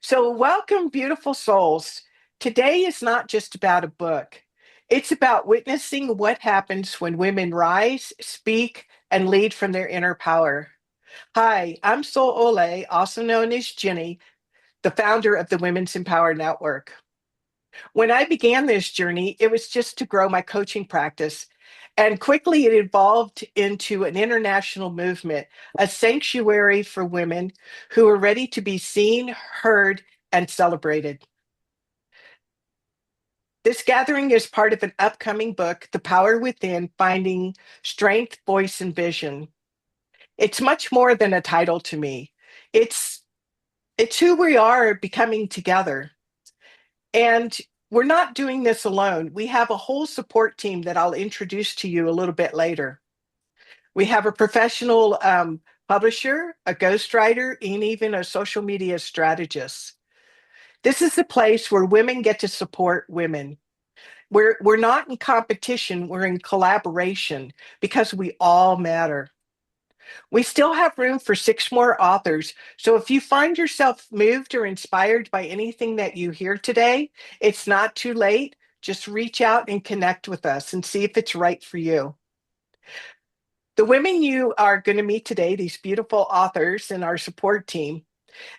So, welcome, beautiful souls. Today is not just about a book, it's about witnessing what happens when women rise, speak, and lead from their inner power. Hi, I'm Soul Ole, also known as Jenny, the founder of the Women's Empower Network. When I began this journey, it was just to grow my coaching practice. And quickly it evolved into an international movement, a sanctuary for women who are ready to be seen, heard, and celebrated. This gathering is part of an upcoming book, The Power Within: Finding Strength, Voice, and Vision. It's much more than a title to me. It's it's who we are becoming together. And we're not doing this alone. We have a whole support team that I'll introduce to you a little bit later. We have a professional publisher, a ghostwriter, and even a social media strategist. This is the place where women get to support women. We're not in competition, we're in collaboration because we all matter. We still have room for 6 more authors. So if you find yourself moved or inspired by anything that you hear today, it's not too late. Just reach out and connect with us and see if it's right for you. The women you are going to meet today, these beautiful authors and our support team,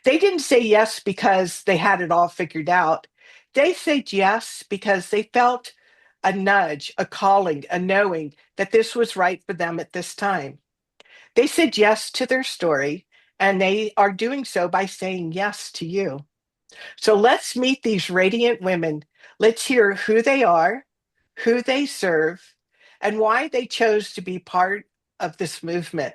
they didn't say yes because they had it all figured out. They said yes because they felt a nudge, a calling, a knowing that this was right for them at this time. They said yes to their story, and they are doing so by saying yes to you. So let's meet these radiant women. Let's hear who they are, who they serve, and why they chose to be part of this movement.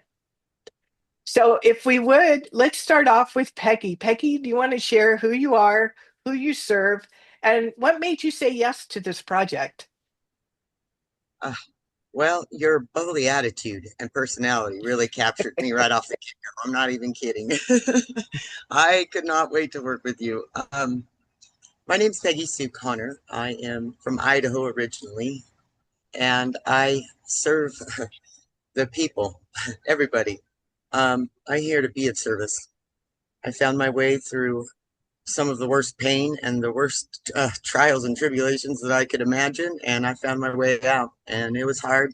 So, if we would, let's start off with Peggy. Peggy, do you want to share who you are, who you serve, and what made you say yes to this project? Uh, well, your bubbly attitude and personality really captured me right off the get-go. I'm not even kidding. I could not wait to work with you. My name's Peggy Sue Conner. I am from Idaho originally, and I serve the people, everybody. I'm here to be of service. I found my way through some of the worst pain and the worst trials and tribulations that I could imagine, and I found my way out. And it was hard,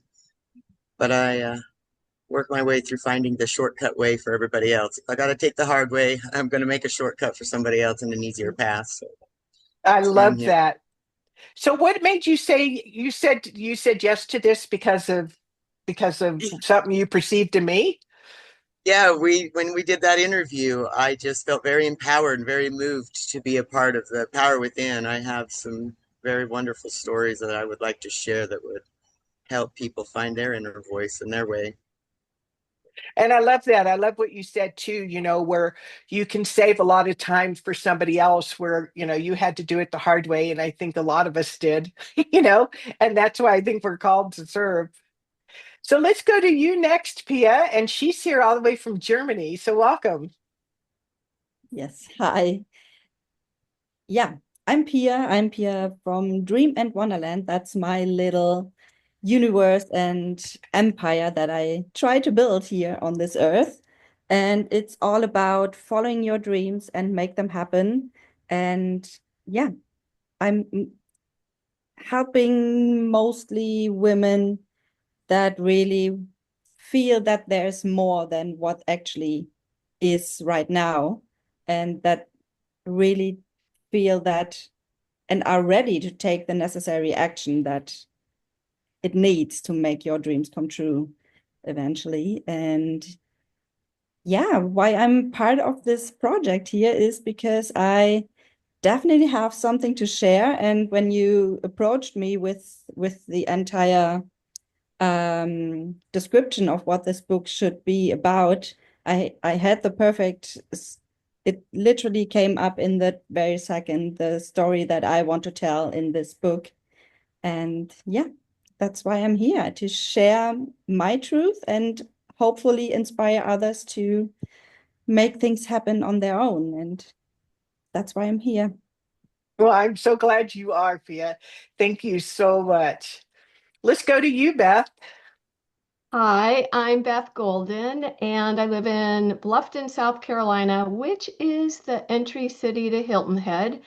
but I work my way through finding the shortcut way for everybody else. If I got to take the hard way, I'm going to make a shortcut for somebody else and an easier path. So I that's why I'm love here. that. So, what made you say you said yes to this because of something you perceived in me? Yeah, we when we did that interview, I just felt very empowered and very moved to be a part of the power within. I have some very wonderful stories that I would like to share that would help people find their inner voice and their way. And I love that. I love what you said too, where you can save a lot of time for somebody else where, you had to do it the hard way. And I think a lot of us did, and that's why I think we're called to serve. So let's go to you next, Pia. And she's here all the way from Germany. So welcome. Yes, hi. Yeah, I'm Pia. I'm Pia from Dream and Wonderland. That's my little universe and empire that I try to build here on this earth. And it's all about following your dreams and make them happen. And yeah, I'm helping mostly women that really feel that there's more than what actually is right now, and that really feel that and are ready to take the necessary action that it needs to make your dreams come true eventually. And yeah, why I'm part of this project here is because I definitely have something to share. And when you approached me with the entire description of what this book should be about, I had the perfect, it literally came up in that very second, the story that I want to tell in this book. And yeah, that's why I'm here, to share my truth and hopefully inspire others to make things happen on their own. And that's why I'm here. Well, I'm so glad you are, Pia. Thank you so much. Let's go to you, Beth. Hi, I'm Beth Golden, and I live in Bluffton, South Carolina, which is the entry city to Hilton Head.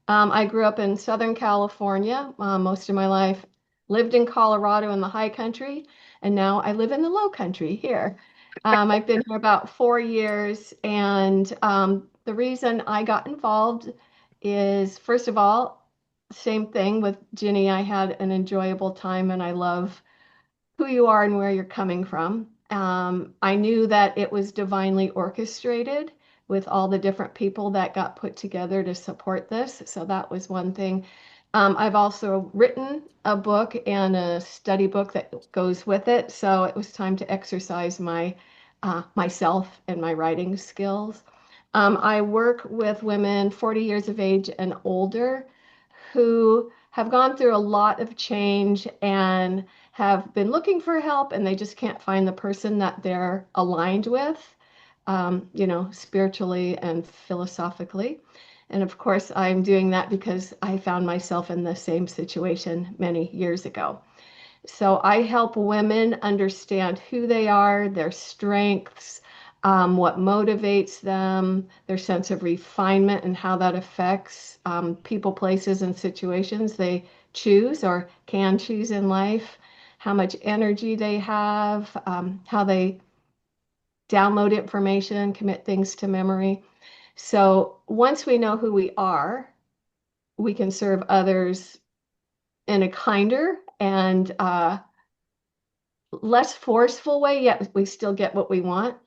I grew up in Southern California most of my life, lived in Colorado in the high country, and now I live in the low country here. I've been here about 4 years, and the reason I got involved is, first of all, same thing with Ginny. I had an enjoyable time, and I love who you are and where you're coming from. I knew that it was divinely orchestrated with all the different people that got put together to support this. So that was one thing. I've also written a book and a study book that goes with it. So it was time to exercise myself and my writing skills. I work with women 40 years of age and older who have gone through a lot of change and have been looking for help, and they just can't find the person that they're aligned with, spiritually and philosophically. And of course, I'm doing that because I found myself in the same situation many years ago. So I help women understand who they are, their strengths, what motivates them, their sense of refinement, and how that affects people, places, and situations they choose or can choose in life, how much energy they have, how they download information, commit things to memory. So once we know who we are, we can serve others in a kinder and less forceful way, yet we still get what we want.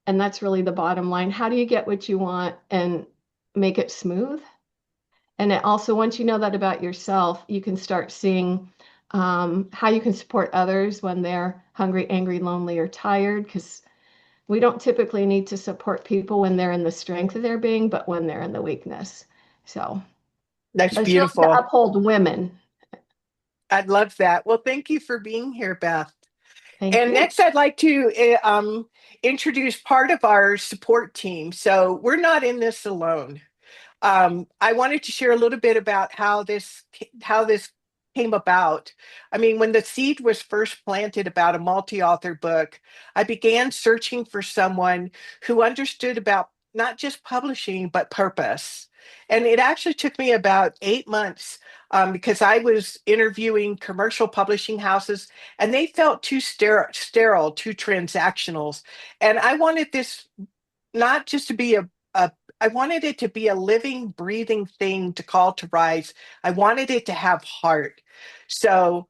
And that's really the bottom line. How do you get what you want and make it smooth? And it also, once you know that about yourself, you can start seeing how you can support others when they're hungry, angry, lonely, or tired. Because we don't typically need to support people when they're in the strength of their being, but when they're in the weakness. So, That's but it's really to beautiful. uphold women. I love that. Well, thank you for being here, Beth. Thank And you. next, I'd like to introduce part of our support team. So we're not in this alone. I wanted to share a little bit about how this came about. I mean, when the seed was first planted about a multi-author book, I began searching for someone who understood about not just publishing but purpose. And it actually took me about 8 months because I was interviewing commercial publishing houses, and they felt too sterile, too transactional. And I wanted this not just to be a I wanted it to be a living, breathing thing to call to rise. I wanted it to have heart. So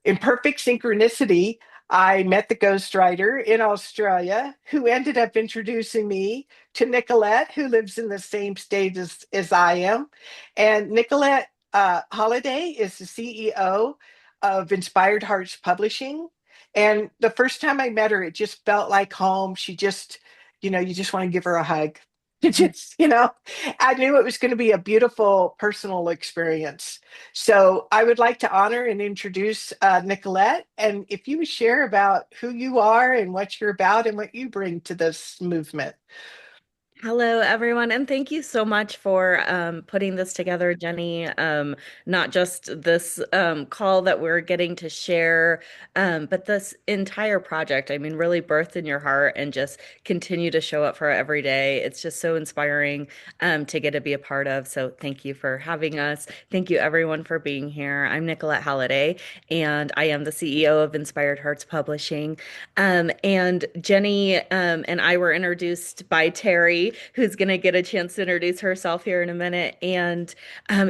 in perfect synchronicity, I met the ghostwriter in Australia who ended up introducing me to Nicolette, who lives in the same state as I am. And Nicolette Holiday is the CEO of Inspired Hearts Publishing. And the first time I met her, it just felt like home. She just, you just want to give her a hug. It just, I knew it was going to be a beautiful personal experience. So I would like to honor and introduce Nicolette. And if you would share about who you are and what you're about and what you bring to this movement. Hello, everyone, and thank you so much for putting this together, Jenny. Not just this call that we're getting to share, but this entire project. I mean, really birthed in your heart and just continue to show up for every day. It's just so inspiring to get to be a part of. So thank you for having us. Thank you, everyone, for being here. I'm Nicolette Halliday, and I am the CEO of Inspired Hearts Publishing. And Jenny and I were introduced by Terry, who's going to get a chance to introduce herself here in a minute. And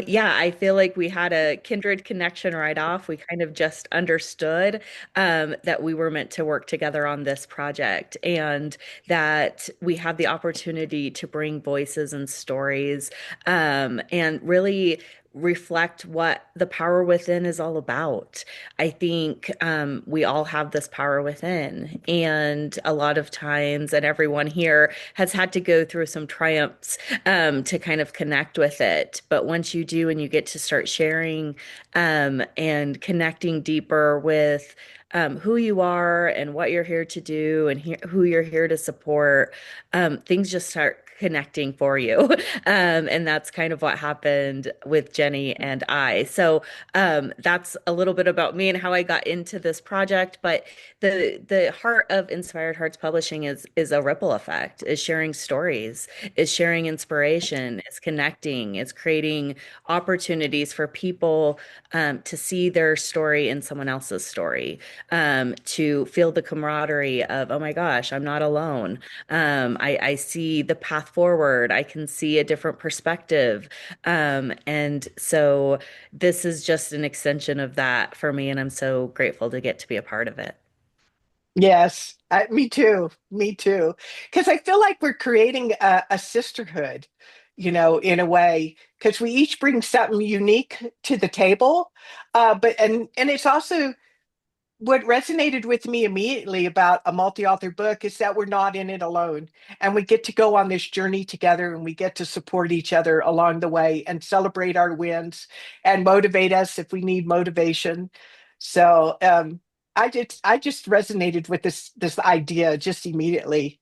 yeah, I feel like we had a kindred connection right off. We kind of just understood that we were meant to work together on this project and that we have the opportunity to bring voices and stories and really reflect what the power within is all about. I think we all have this power within, and a lot of times, and everyone here has had to go through some triumphs to kind of connect with it. But once you do, and you get to start sharing and connecting deeper with who you are and what you're here to do and who you're here to support, things just start connecting for you. And that's kind of what happened with Jenny and I. So that's a little bit about me and how I got into this project. But the heart of Inspired Hearts Publishing is a ripple effect, is sharing stories, is sharing inspiration, is connecting, is creating opportunities for people to see their story in someone else's story, to feel the camaraderie of, oh my gosh, I'm not alone. I see the path forward. I can see a different perspective. And so this is just an extension of that for me, and I'm so grateful to get to be a part of it. Yes, me too. Me too. Because I feel like we're creating a sisterhood, in a way, because we each bring something unique to the table. But and it's also what resonated with me immediately about a multi-author book is that we're not in it alone, and we get to go on this journey together, and we get to support each other along the way and celebrate our wins and motivate us if we need motivation. So I just resonated with this idea just immediately.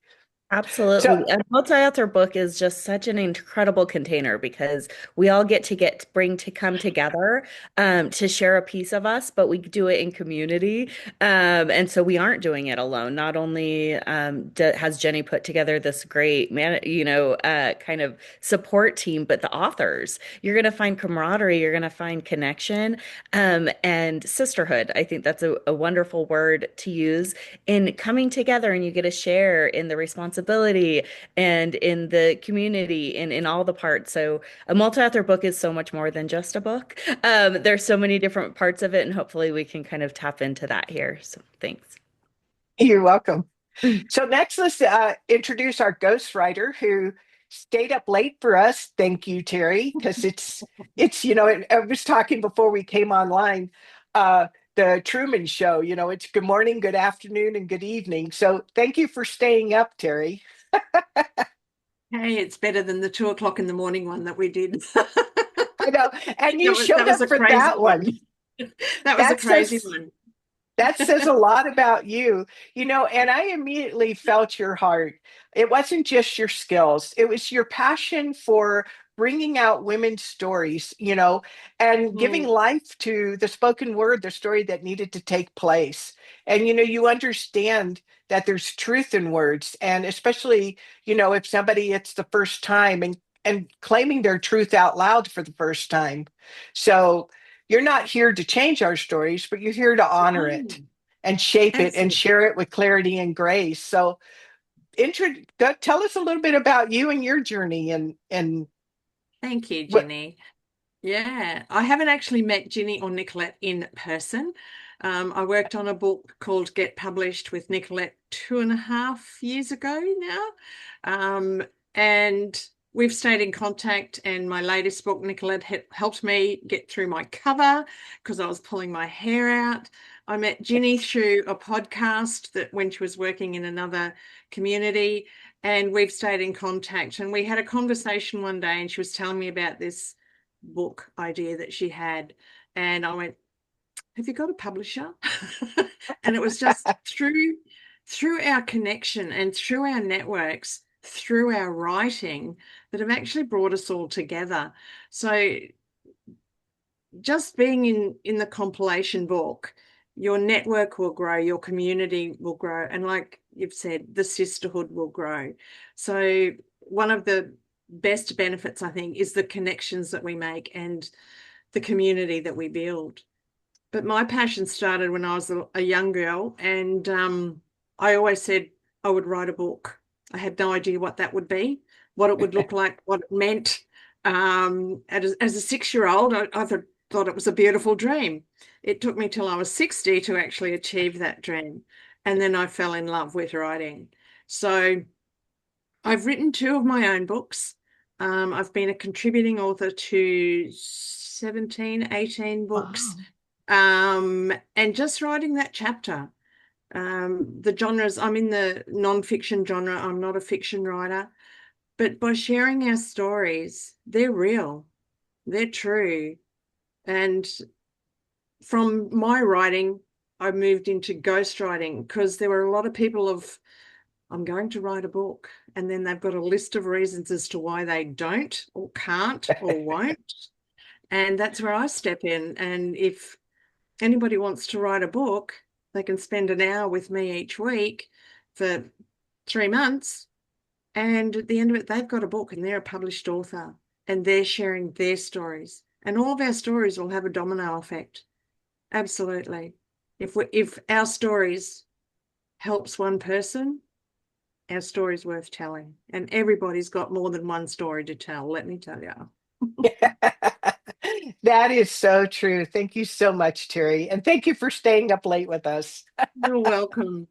So Absolutely. A multi-author book is just such an incredible container because we all get to bring to come together to share a piece of us, but we do it in community. And so we aren't doing it alone. Not only has Jenny put together this great kind of support team, but the authors. You're going to find camaraderie, you're going to find connection, and sisterhood. I think that's a wonderful word to use in coming together, and you get to share in the responsibility and in the community and in all the parts. So a multi-author book is so much more than just a book. There's so many different parts of it, and hopefully we can kind of tap into that here. So thanks. you're welcome. So next, let's introduce our ghostwriter who stayed up late for us. Thank you, Terry, because I was talking before we came online. Uh, the Truman Show. It's good morning, good afternoon, and good evening. So thank you for staying up, Terry. Hey, it's better than the 2 o'clock in the morning one that we did. I know, and you That showed was up a for crazy that one. one. That was a That crazy says one. That says a lot about you, and I immediately felt your heart. It wasn't just your skills, it was your passion for bringing out women's stories, and giving Mm, life to the spoken word, the story that needed to take place. And, you understand that there's truth in words. And especially, if somebody, it's the first time and claiming their truth out loud for the first time. So, you're not here to change our stories, but you're here to honor it no, and shape it and absolutely. share it with clarity and grace. So, tell us a little bit about you and your journey and Thank you, what. Jenny. Yeah, I haven't actually met Ginny or Nicolette in person. I worked on a book called Get Published with Nicolette 2.5 years ago now. And we've stayed in contact. And my latest book, Nicolette helped me get through my cover because I was pulling my hair out. I met Ginny through a podcast that when she was working in another community, and we've stayed in contact. And we had a conversation one day, and she was telling me about this book idea that she had. And I went, have you got a publisher? And it was just through our connection and through our networks, through our writing, that have actually brought us all together. So just being in the compilation book, your network will grow, your community will grow, and like you've said, the sisterhood will grow. So one of the best benefits, I think, is the connections that we make and the community that we build. But my passion started when I was a young girl, and I always said I would write a book. I had no idea what that would be, what it would look like, what it meant. As a 6-year-old, I thought it was a beautiful dream. It took me till I was 60 to actually achieve that dream. And then I fell in love with writing. So I've written two of my own books. I've been a contributing author to 17, 18 books, Wow. and just writing that chapter. The genres, I'm in the non-fiction genre. I'm not a fiction writer, but by sharing our stories, they're real, they're true. And from my writing, I moved into ghostwriting because there were a lot of people of I'm going to write a book. And then they've got a list of reasons as to why they don't or can't or won't. And that's where I step in. And if anybody wants to write a book, they can spend an hour with me each week for 3 months. And at the end of it, they've got a book and they're a published author and they're sharing their stories. And all of our stories will have a domino effect. Absolutely. If our stories helps one person, our story's worth telling. And everybody's got more than one story to tell, let me tell you. That is so true. Thank you so much, Terry. And thank you for staying up late with us. You're welcome.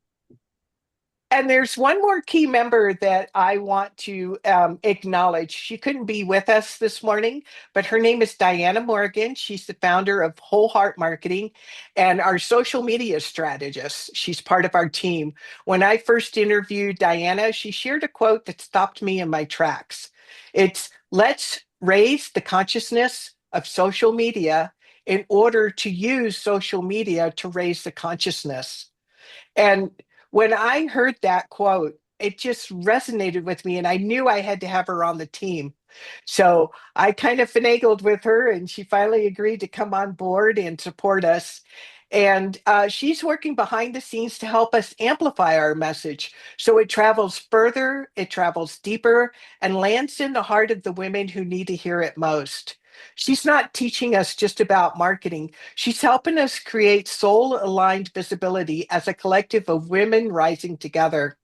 And there's one more key member that I want to acknowledge. She couldn't be with us this morning, but her name is Diana Morgan. She's the founder of Whole Heart Marketing and our social media strategist. She's part of our team. When I first interviewed Diana, she shared a quote that stopped me in my tracks. It's, let's raise the consciousness of social media in order to use social media to raise the consciousness. And when I heard that quote, it just resonated with me, and I knew I had to have her on the team. So I kind of finagled with her, and she finally agreed to come on board and support us. And she's working behind the scenes to help us amplify our message so it travels further, it travels deeper, and lands in the heart of the women who need to hear it most. She's not teaching us just about marketing. She's helping us create soul aligned visibility as a collective of women rising together.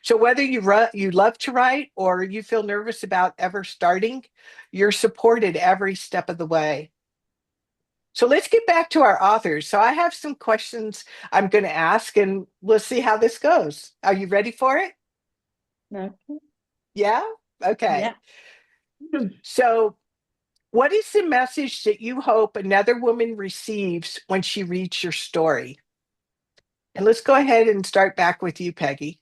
So, whether you love to write or you feel nervous about ever starting, you're supported every step of the way. So, let's get back to our authors. So, I have some questions I'm going to ask, and we'll see how this goes. Are you ready for it? Okay. Yeah? Okay. Yeah. So, what is the message that you hope another woman receives when she reads your story? And let's go ahead and start back with you, Peggy.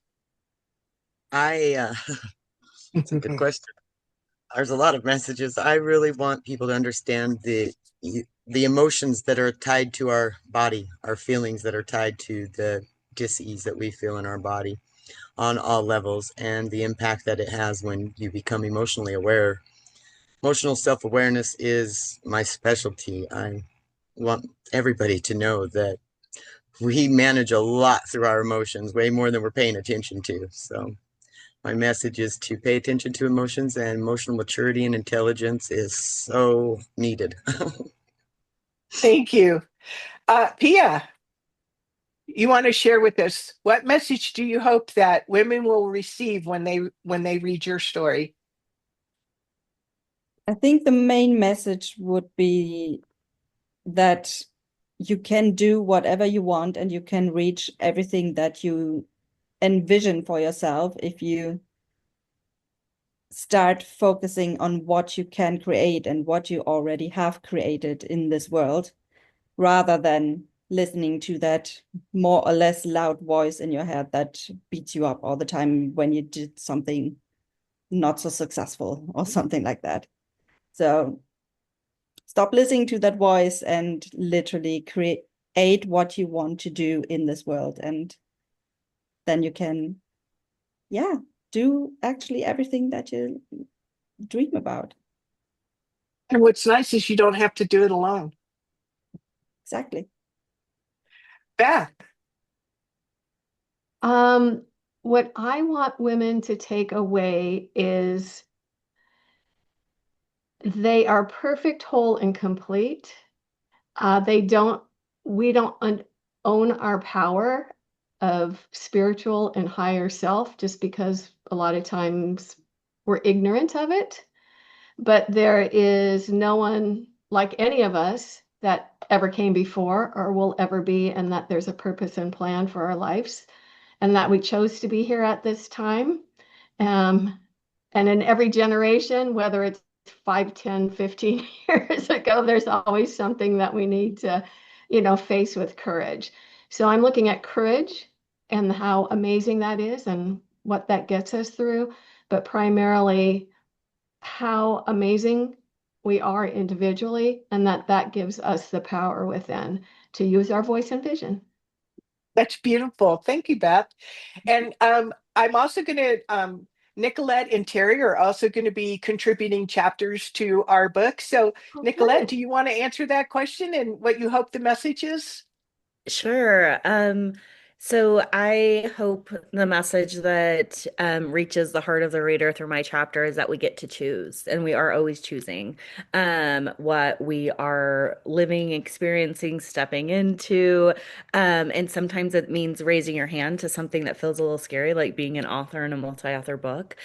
I it's a good question. There's a lot of messages. I really want people to understand the emotions that are tied to our body, our feelings that are tied to the dis-ease that we feel in our body on all levels, and the impact that it has when you become emotionally aware. Emotional self-awareness is my specialty. I want everybody to know that we manage a lot through our emotions, way more than we're paying attention to. So my message is to pay attention to emotions, and emotional maturity and intelligence is so needed. Thank you. Pia, you want to share with us what message do you hope that women will receive when they read your story? I think the main message would be that you can do whatever you want and you can reach everything that you envision for yourself if you start focusing on what you can create and what you already have created in this world, rather than listening to that more or less loud voice in your head that beats you up all the time when you did something not so successful or something like that. So stop listening to that voice and literally create what you want to do in this world. And then you can, yeah, do actually everything that you dream about. And what's nice is you don't have to do it alone. Exactly. Beth, What I want women to take away is they are perfect, whole, and complete. They don't, we don't own our power of spiritual and higher self just because a lot of times we're ignorant of it. But there is no one like any of us that ever came before or will ever be, and that there's a purpose and plan for our lives, and that we chose to be here at this time. Um, and in every generation, whether it's 5, 10, 15 years ago, there's always something that we need to, face with courage. So I'm looking at courage and how amazing that is and what that gets us through, but primarily how amazing we are individually, and that gives us the power within to use our voice and vision. That's beautiful. Thank you, Beth. And I'm also going to, Nicolette and Terry are also going to be contributing chapters to our book. So, Oh, Nicolette, good. do you want to answer that question and what you hope the message is? Sure. So I hope the message that reaches the heart of the reader through my chapter is that we get to choose, and we are always choosing what we are living, experiencing, stepping into. And sometimes it means raising your hand to something that feels a little scary, like being an author in a multi-author book.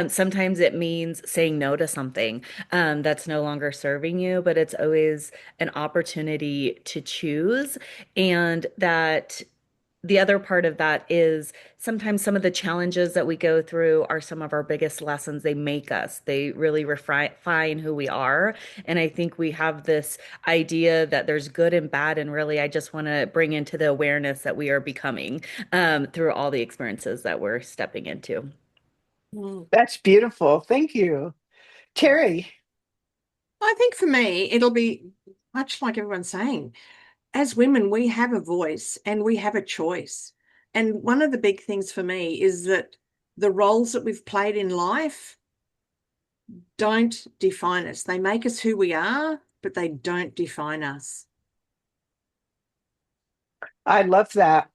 Sometimes it means saying no to something that's no longer serving you, but it's always an opportunity to choose. And that the other part of that is sometimes some of the challenges that we go through are some of our biggest lessons. They make us, they really refine who we are. And I think we have this idea that there's good and bad. And really, I just want to bring into the awareness that we are becoming through all the experiences that we're stepping into. Mm. That's beautiful. Thank you. Terry, I think for me, it'll be much like everyone's saying. As women, we have a voice and we have a choice. And one of the big things for me is that the roles that we've played in life don't define us. They make us who we are, but they don't define us. I love that.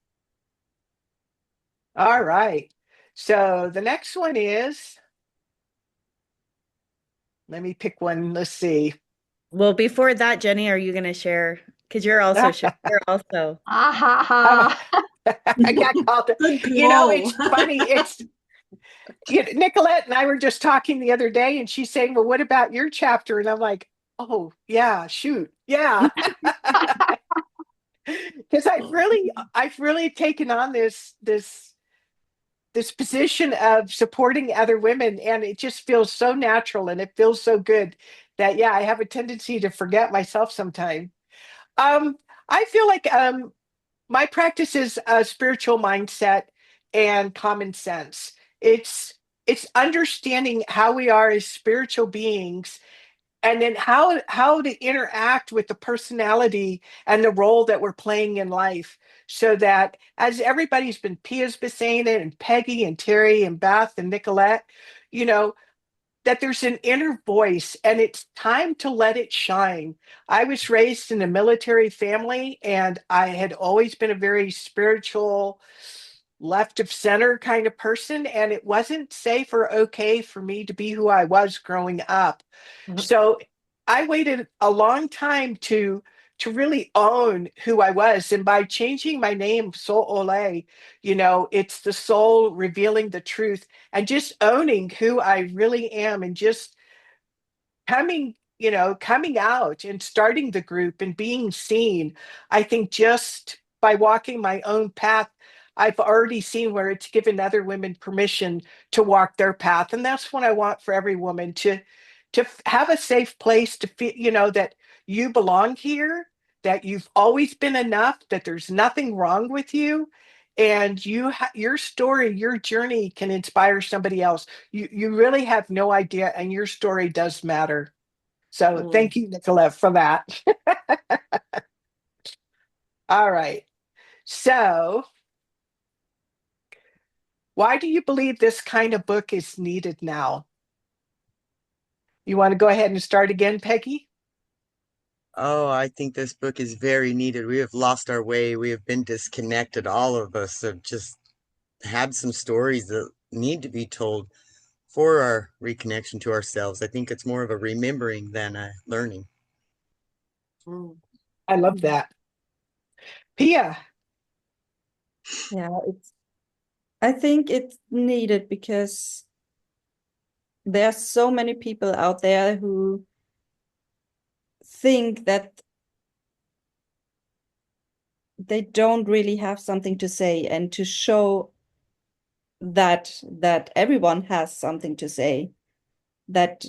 All right. So the next one is, let me pick one. Let's see. Well, before that, Jenny, are you going to share? Because you're also. Ah ha Um, ha. I got called. Good It's call. funny. Nicolette and I were just talking the other day, and she's saying, "Well, what about your chapter?" And I'm like, "Oh, yeah, shoot, yeah," because I've really taken on this position of supporting other women, and it just feels so natural and it feels so good that yeah, I have a tendency to forget myself sometimes. Um, I feel like my practice is a spiritual mindset and common sense. It's it's understanding how we are as spiritual beings and then how to interact with the personality and the role that we're playing in life so that as everybody's been Pia's been saying it and Peggy and Terry and Beth and Nicolette, you know, that there's an inner voice and it's time to let it shine. I was raised in a military family and I had always been a very spiritual, left of center kind of person. And it wasn't safe or okay for me to be who I was growing up. So I waited a long time to really own who I was. And by changing my name, Soul Ole, it's the soul revealing the truth and just owning who I really am and just coming out and starting the group and being seen. I think just by walking my own path, I've already seen where it's given other women permission to walk their path. And that's what I want for every woman to have a safe place to feel, that you belong here, that you've always been enough, that there's nothing wrong with you. And your story, your journey can inspire somebody else. You really have no idea, and your story does matter. So Mm. thank you, Nicolette, for that. All right. So, why do you believe this kind of book is needed now? You want to go ahead and start again, Peggy? Oh, I think this book is very needed. We have lost our way. We have been disconnected. All of us have just had some stories that need to be told for our reconnection to ourselves. I think it's more of a remembering than a learning. Mm. I love that. Pia, Yeah, I think it's needed because there are so many people out there who think that they don't really have something to say, and to show that everyone has something to say, that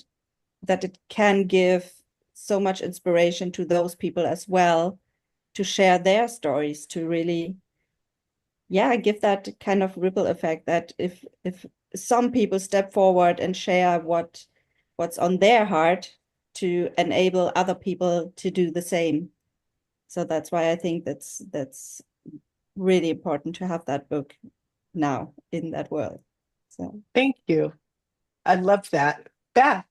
it can give so much inspiration to those people as well, to share their stories, to really, yeah, give that kind of ripple effect, that if some people step forward and share what's on their heart, to enable other people to do the same. So that's why I think that's really important to have that book now in that world. So Thank you. I love that. Beth.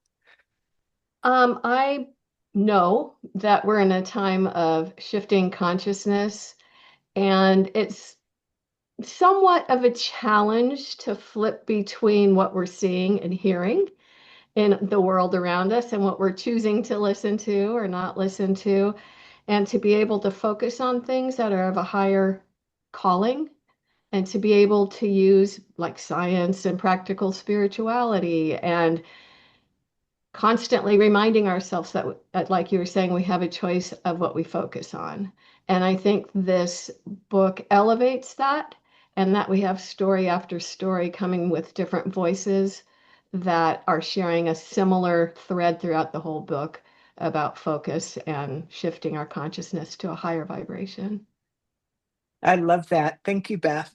I know that we're in a time of shifting consciousness, and it's somewhat of a challenge to flip between what we're seeing and hearing in the world around us and what we're choosing to listen to or not listen to, and to be able to focus on things that are of a higher calling, and to be able to use like science and practical spirituality, and constantly reminding ourselves that, like you were saying, we have a choice of what we focus on. And I think this book elevates that, and that we have story after story coming with different voices that are sharing a similar thread throughout the whole book about focus and shifting our consciousness to a higher vibration. I love that. Thank you, Beth.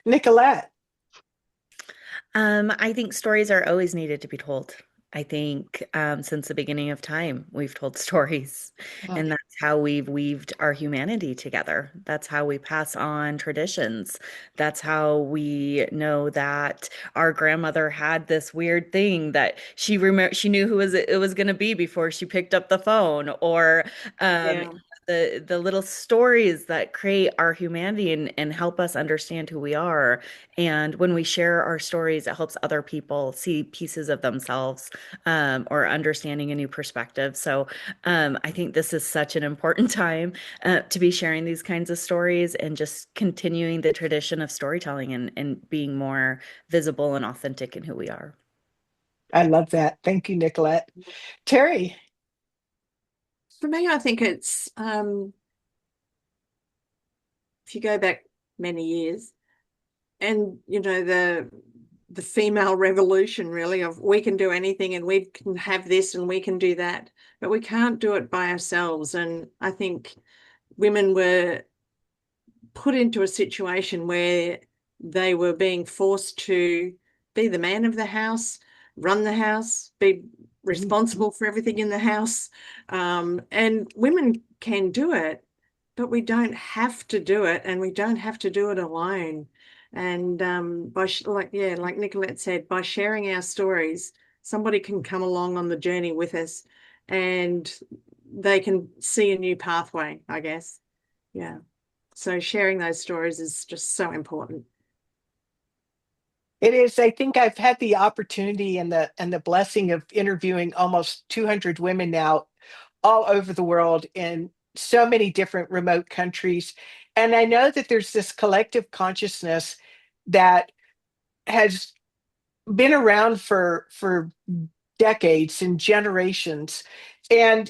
Nicolette. I think stories are always needed to be told. I think since the beginning of time, we've told stories, Yeah. and that's how we've weaved our humanity together. That's how we pass on traditions. That's how we know that our grandmother had this weird thing that she knew who it was going to be before she picked up the phone, or um, Yeah. the little stories that create our humanity and help us understand who we are. And when we share our stories, it helps other people see pieces of themselves, or understanding a new perspective. So I think this is such an important time to be sharing these kinds of stories and just continuing the tradition of storytelling and being more visible and authentic in who we are. I love that. Thank you, Nicolette. Terry. For me, I think it's if you go back many years, and the female revolution, really, of we can do anything and we can have this and we can do that, but we can't do it by ourselves. And I think women were put into a situation where they were being forced to be the man of the house, run the house, be responsible for everything in the house. And women can do it, but we don't have to do it, and we don't have to do it alone. And like Nicolette said, by sharing our stories, somebody can come along on the journey with us, and they can see a new pathway, I guess. Yeah. So sharing those stories is just so important. It is. I think I've had the opportunity and the blessing of interviewing almost 200 women now all over the world in so many different remote countries. And I know that there's this collective consciousness that has been around for decades and generations. And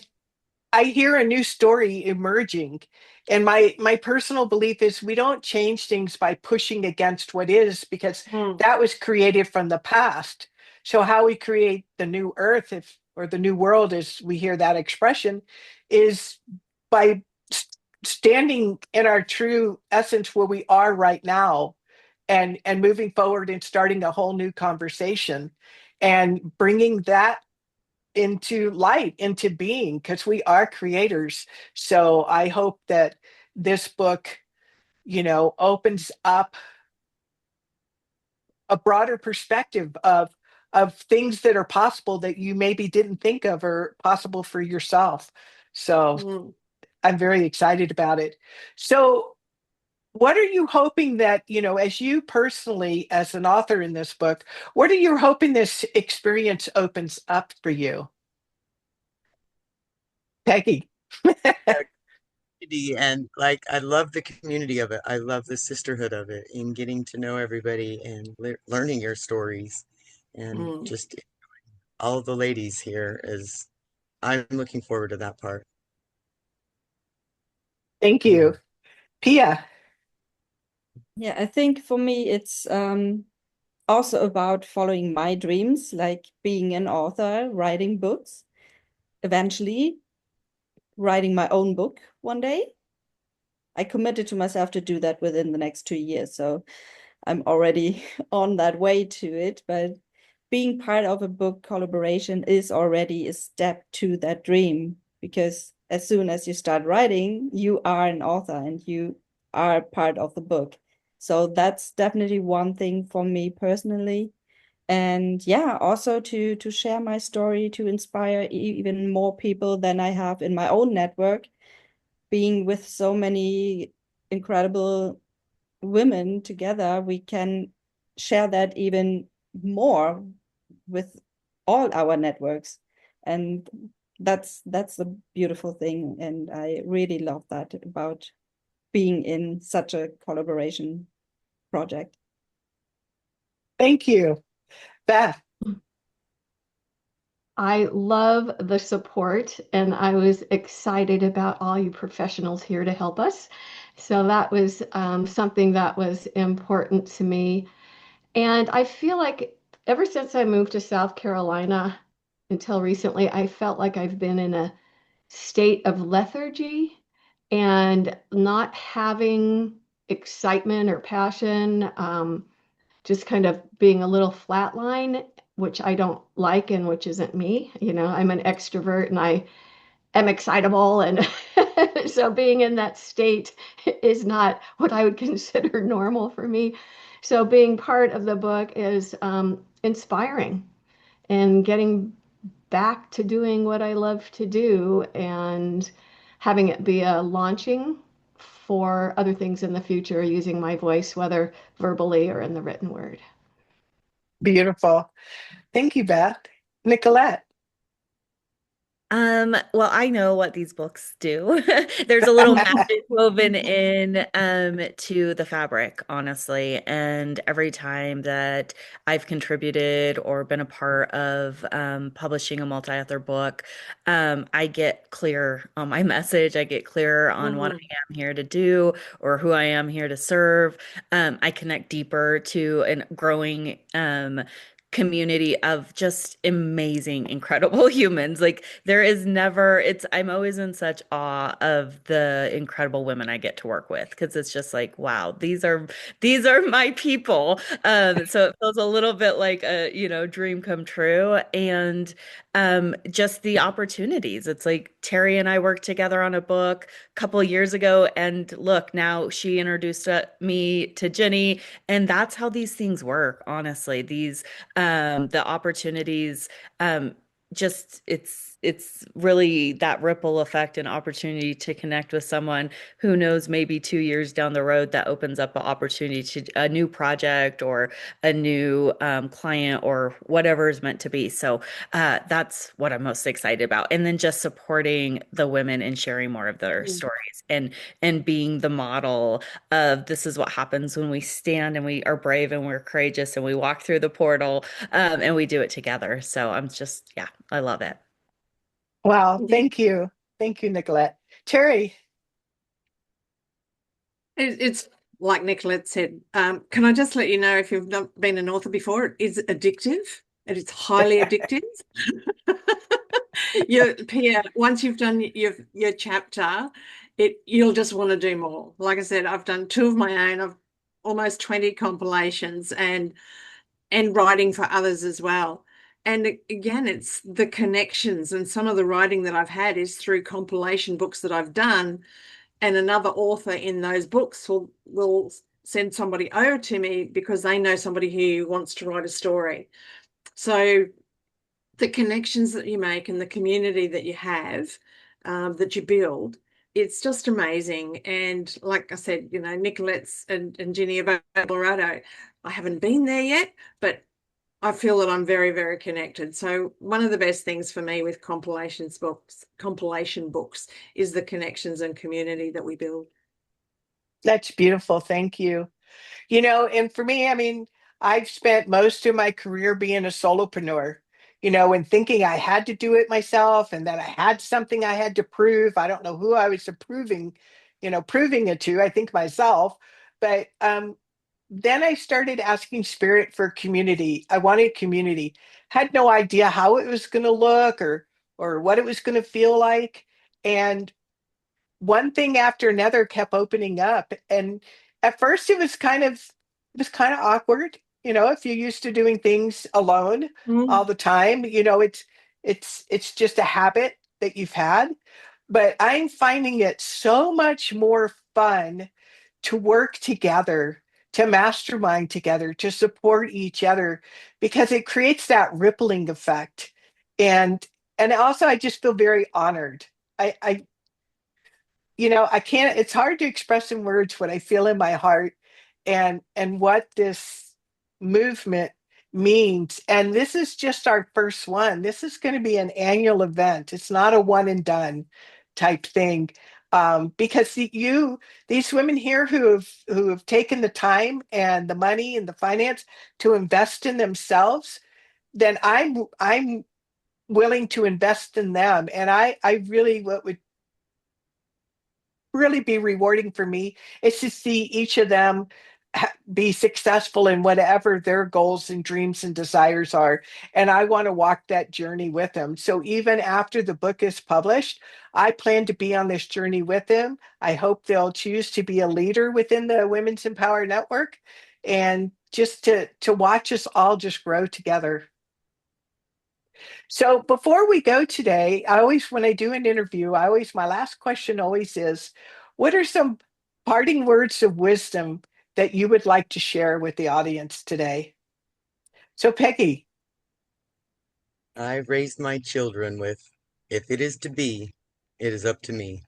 I hear a new story emerging. And my personal belief is we don't change things by pushing against what is, because Mm. that was created from the past. So how we create the new earth, if or the new world, as we hear that expression, is by standing in our true essence where we are right now, and moving forward and starting a whole new conversation and bringing that into light, into being, because we are creators. So I hope that this book, opens up a broader perspective of things that are possible that you maybe didn't think of or possible for yourself. So Mm. I'm very excited about it. So what are you hoping that, as you personally, as an author in this book, what are you hoping this experience opens up for you? Peggy. And like I love the community of it. I love the sisterhood of it in getting to know everybody and learning your stories, and Mm. just all of the ladies here is I'm looking forward to that part. Thank Yeah. you. Pia. yeah, I think for me it's also about following my dreams, like being an author, writing books, eventually writing my own book one day. I committed to myself to do that within the next 2 years. So I'm already on that way to it. But being part of a book collaboration is already a step to that dream, because as soon as you start writing, you are an author and you are part of the book. So that's definitely one thing for me personally. And yeah, also to share my story to inspire even more people than I have in my own network, being with so many incredible women together, we can share that even more with all our networks. And that's a beautiful thing. And I really love that about being in such a collaboration project. Thank you, Beth. I love the support, and I was excited about all you professionals here to help us. So that was something that was important to me. And I feel like ever since I moved to South Carolina until recently, I felt like I've been in a state of lethargy and not having excitement or passion. Just kind of being a little flatline, which I don't like and which isn't me. You know, I'm an extrovert and I am excitable. And so being in that state is not what I would consider normal for me. So being part of the book is inspiring and getting back to doing what I love to do and having it be a launching for other things in the future using my voice, whether verbally or in the written word. Beautiful. Thank you, Beth. Nicolette. Well, I know what these books do. There's a little magic woven in to the fabric, honestly. And every time that I've contributed or been a part of publishing a multi-author book, I get clear on my message. I get clear on what Mhm. I am here to do or who I am here to serve. I connect deeper to a growing community of just amazing, incredible humans. Like there is never, I'm always in such awe of the incredible women I get to work with because it's just like, wow, these are my people. So it feels a little bit like a, dream come true. And just the opportunities. It's like Terry and I worked together on a book a couple of years ago, and look, now she introduced me to Jenny, and that's how these things work, honestly. The opportunities, just it's really that ripple effect and opportunity to connect with someone who knows maybe 2 years down the road that opens up an opportunity to a new project or a new client or whatever is meant to be. So that's what I'm most excited about. And then just supporting the women and sharing more of their stories and being the model of this is what happens when we stand and we are brave and we're courageous and we walk through the portal and we do it together. So I'm just, yeah, I love it. Wow. Thank you. Thank you, Nicolette. Terry. It's like Nicolette said. Can I just let you know if you've not been an author before, it is addictive. It is highly addictive. Pia, once you've done your chapter, you'll just want to do more. Like I said, I've done two of my own. I've almost 20 compilations and writing for others as well. And again, it's the connections and some of the writing that I've had is through compilation books that I've done. And another author in those books will send somebody over to me because they know somebody who wants to write a story. So the connections that you make and the community that you have, that you build, it's just amazing. And like I said, Nicolette's and Ginny about Colorado, I haven't been there yet, but I feel that I'm very, very connected. So one of the best things for me with compilation books is the connections and community that we build. That's beautiful. Thank you. And for me, I mean, I've spent most of my career being a solopreneur, and thinking I had to do it myself and that I had something I had to prove. I don't know who I was proving it to, I think myself. But then I started asking Spirit for community. I wanted community. Had no idea how it was going to look or what it was going to feel like. And one thing after another kept opening up, and at first it was kind of awkward, if you're used to doing things alone Mm. all the time. It's just a habit that you've had. But I'm finding it so much more fun to work together, to mastermind together, to support each other, because it creates that rippling effect. And and also I just feel very honored. I I can't, it's hard to express in words what I feel in my heart and what this movement means. And this is just our first one. This is going to be an annual event. It's not a one and done type thing. Because these women here who have taken the time and the money and the finance to invest in themselves, then I'm willing to invest in them. And I really, what would really be rewarding for me is to see each of them be successful in whatever their goals and dreams and desires are. And I want to walk that journey with them. So even after the book is published, I plan to be on this journey with them. I hope they'll choose to be a leader within the Women's Empower Network, and just to watch us all just grow together. So before we go today, I always, when I do an interview, my last question always is, what are some parting words of wisdom that you would like to share with the audience today? So Peggy, I raised my children with, if it is to be, it is up to me.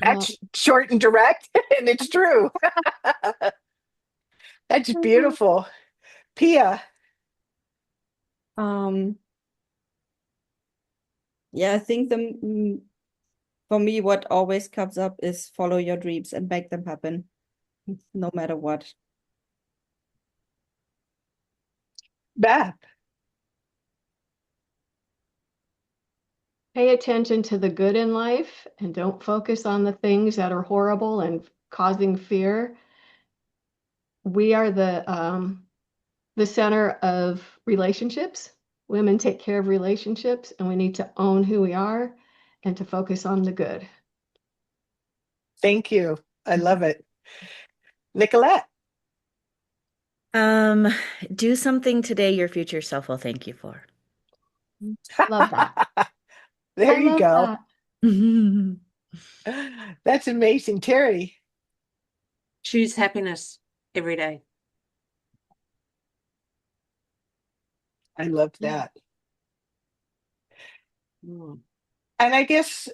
that's short and direct, and it's true. That's beautiful. Pia, Um, yeah, I think for me, what always comes up is follow your dreams and make them happen, no matter what. Beth, Pay attention to the good in life and don't focus on the things that are horrible and causing fear. We are the center of relationships. Women take care of relationships, and we need to own who we are and to focus on the good. thank you. I love it. Nicolette, Um, do something today your future self will thank you for. Love that. there I you love go. that. That's amazing. Terry, Choose happiness every day. I love that. And I guess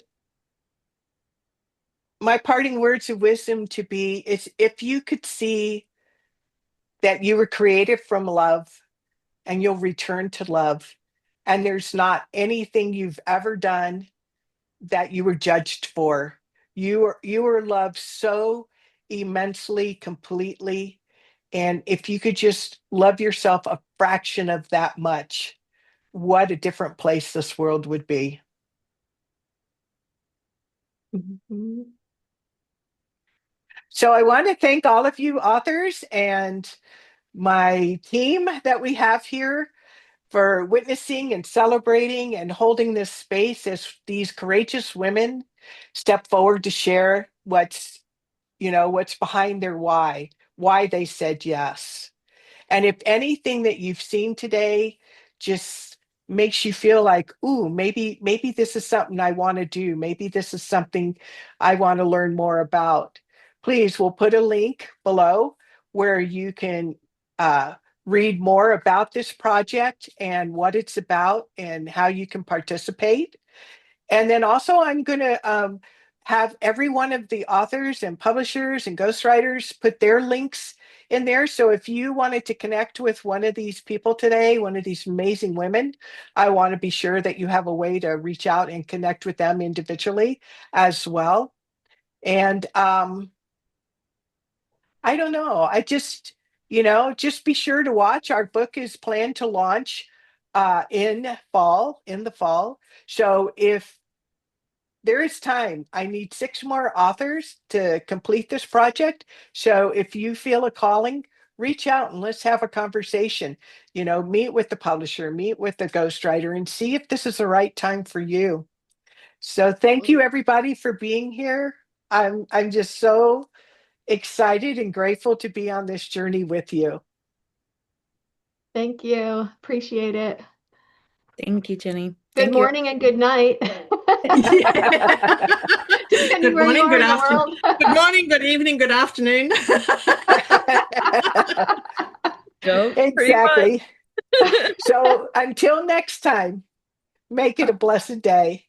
my parting words of wisdom to be is, if you could see that you were created from love and you'll return to love, and there's not anything you've ever done that you were judged for. You were loved so immensely, completely. And if you could just love yourself a fraction of that much, what a different place this world would be. Mhm. So I want to thank all of you authors and my team that we have here for witnessing and celebrating and holding this space as these courageous women step forward to share what's behind their why they said yes. And if anything that you've seen today just makes you feel like, ooh, maybe this is something I want to do. Maybe this is something I want to learn more about. Please, we'll put a link below where you can uh, read more about this project and what it's about and how you can participate. And then also, I'm going to have every one of the authors and publishers and ghostwriters put their links in there. So if you wanted to connect with one of these people today, one of these amazing women, I want to be sure that you have a way to reach out and connect with them individually as well. And I don't know. Just be sure to watch. Our book is planned to launch in the fall. So if there is time. I need 6 more authors to complete this project. So if you feel a calling, reach out and let's have a conversation. Meet with the publisher, meet with the ghostwriter, and see if this is the right time for you. So thank you everybody for being here. I'm just so excited and grateful to be on this journey with you. Thank you. Appreciate it. Thank you, Jenny. Good Thank you. morning and good night. Yeah. Depending Good where you morning, are good in the afternoon. world. Good morning, good evening, good afternoon. Joe, pretty much. Exactly. So until next time, make it a blessed day.